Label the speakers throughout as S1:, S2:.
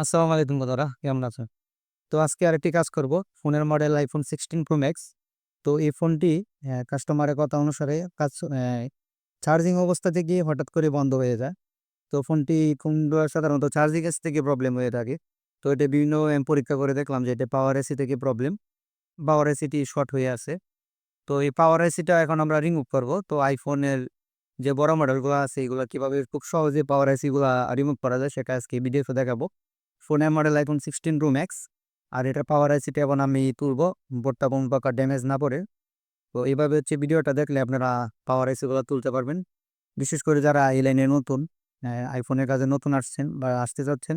S1: আসসালামু আলাইকুম বন্ধুরা, কেমন আছেন? তো আজকে আরেকটি কাজ করব। ফোনের মডেল iPhone 16 Pro Max। তো এই ফোনটি কাস্টমারের কথা অনুসারে চার্জিং অবস্থাতে গিয়ে হঠাৎ করে বন্ধ হয়ে যায়। তো ফোনগুলো সাধারণত চার্জিং এস থেকে প্রবলেম হয়ে থাকে। তো এটা বিভিন্ন পরীক্ষা করে দেখলাম যে এটা পাওয়ার এসি থেকে প্রবলেম। পাওয়ার এসিটি শর্ট হয়ে আছে। তো এই পাওয়ার এসিটা এখন আমরা রিমুভ করব। তো আইফোনের যে বড় মডেলগুলো আছে এগুলো কিভাবে খুব সহজে পাওয়ার এসিগুলো রিমুভ করা যায় সেটা আজকে ভিডিওতে দেখাবো। ফোনের মডেল iPhone 16 Pro Max। আর এটা পাওয়ার আইসিটা এখন আমি তুলবো, বোর্ডটা কোনো প্রকার ড্যামেজ না পড়ে। তো এইভাবে ভিডিওটা দেখলে আপনারা পাওয়ার আইসিগুলো তুলতে পারবেন। বিশেষ করে যারা এই লাইনে নতুন, আইফোনের কাজে নতুন আসছেন বা আসতে যাচ্ছেন,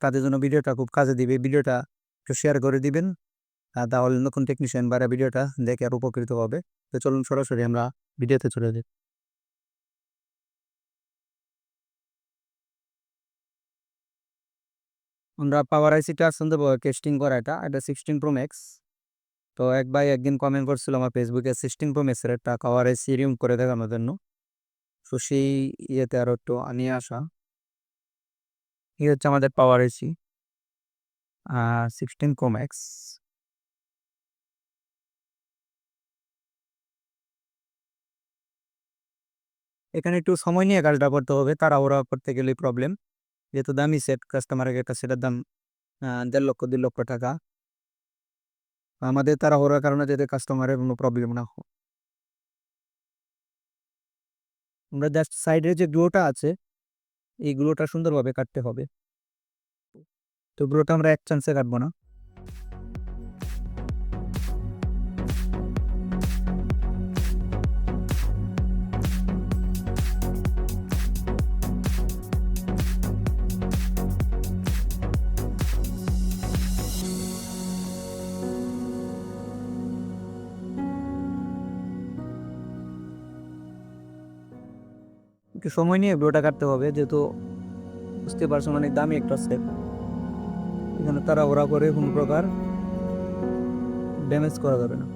S1: তাদের জন্য ভিডিওটা খুব কাজে দিবে। ভিডিওটা একটু শেয়ার করে দিবেন, তাহলে নতুন টেকনিশিয়ান বা ভিডিওটা দেখে আর উপকৃত হবে। তো চলুন সরাসরি আমরা ভিডিওতে চলে যাই। আমরা পাওয়ার আইসিটা আসলে টেস্টিং করা, এটা 16 Pro Max। তো এক ভাই একদিন কমেন্ট করছিল আমার ফেসবুকে 16 Pro Max-এর একটা পাওয়ার আইসি রিমুভ করে দেখানোর জন্য। তো সেই ইয়েতে আরও একটু নিয়ে আসা। এই হচ্ছে আমাদের পাওয়ার আইসি 16 Pro Max। এখানে একটু সময় নিয়ে কাজটা করতে হবে, তাড়াহুড়া করতে গেলেই প্রবলেম। যেহেতু দামি সেট, কাস্টমারের একটা সেটার দাম 1.5 লক্ষ 2 লক্ষ টাকা। আমাদের তাড়াহুড়ার কারণে যাতে কাস্টমারের কোনো প্রবলেম না হয়, আমরা জাস্ট সাইডের যে গ্লোটা আছে এই গ্লোটা সুন্দরভাবে কাটতে হবে। তো গ্লোটা আমরা এক চান্সে কাটবো না। একটু সময় নিয়ে গ্লোটা কাটতে হবে, যেহেতু বুঝতে পারছেন অনেক দামি একটা সেট। এখানে তাড়াহুড়া করে কোনো প্রকার ড্যামেজ করা যাবে না।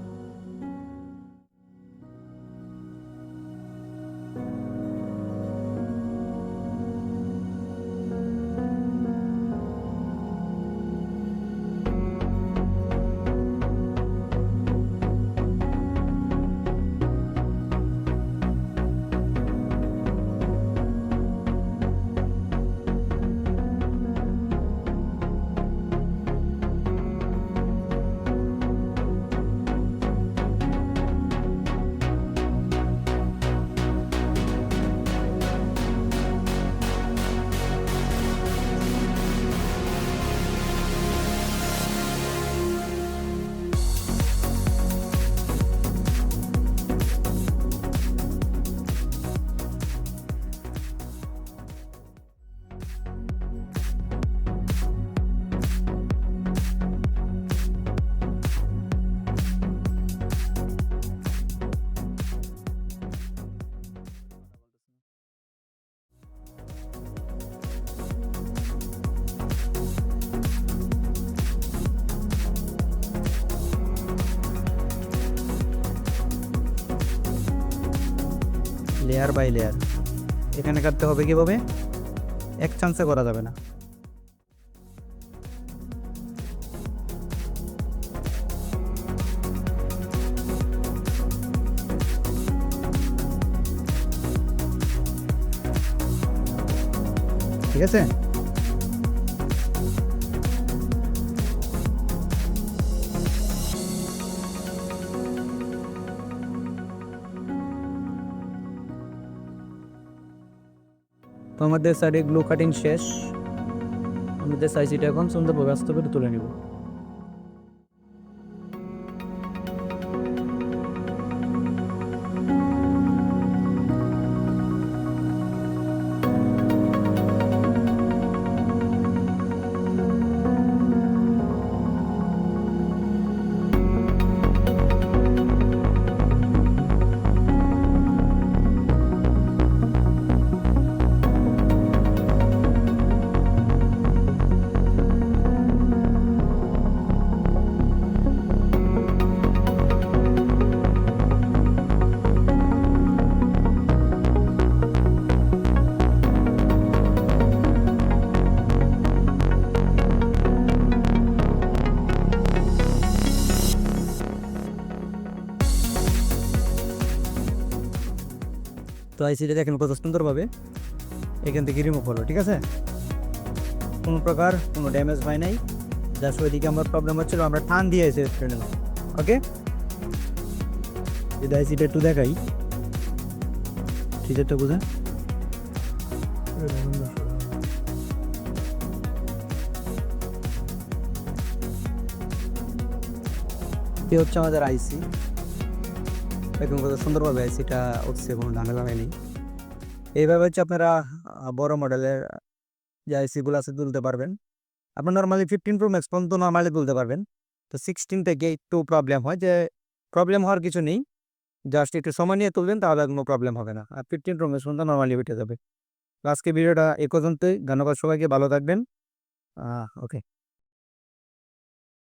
S1: লেয়ার বাই লেয়ার এখানে কাটতে হবে। কিভাবে? এক চান্সে করা যাবে না। ঠিক আছে। তো আমাদের সাইডে গ্লু কাটিং শেষ। আমাদের সাইজটা এখন সুন্দরভাবে আস্তে করে তুলে নিব। তো আইসিটা দেখেন কত সুন্দরভাবে এখান থেকে রিমুভ হলো, ঠিক আছে, কোনো প্রকার কোনো ড্যামেজ হয় নাই। জাস্ট ওইদিকে আমার প্রবলেম হচ্ছিলো, আমরা টান দিয়ে এসে নিলাম। ওকে, যদি আইসিটা একটু দেখাই, ফিচারটা বোঝা, এ হচ্ছে আমাদের আইসি। এখন কত সুন্দরভাবে আইসিটা উঠছে, কোনো ঝামেলা হয়নি। এইভাবে হচ্ছে আপনারা বড় মডেলের যে আইসিগুলো আছে তুলতে পারবেন। আপনার নর্মালি 15 প্রো ম্যাক্স পর্যন্ত নর্মালি তুলতে পারবেন। তো 16 থেকে একটু প্রবলেম হয়, যে প্রবলেম হওয়ার কিছু নেই, জাস্ট একটু সময় নিয়ে তুলবেন, তাহলে কোনো প্রবলেম হবে না। আর 15 প্রো ম্যাক্স পর্যন্ত নর্মালি উঠে যাবে। তো আজকে ভিডিওটা এ পর্যন্তই। ধন্যবাদ সবাইকে, ভালো থাকবেন। ওকে।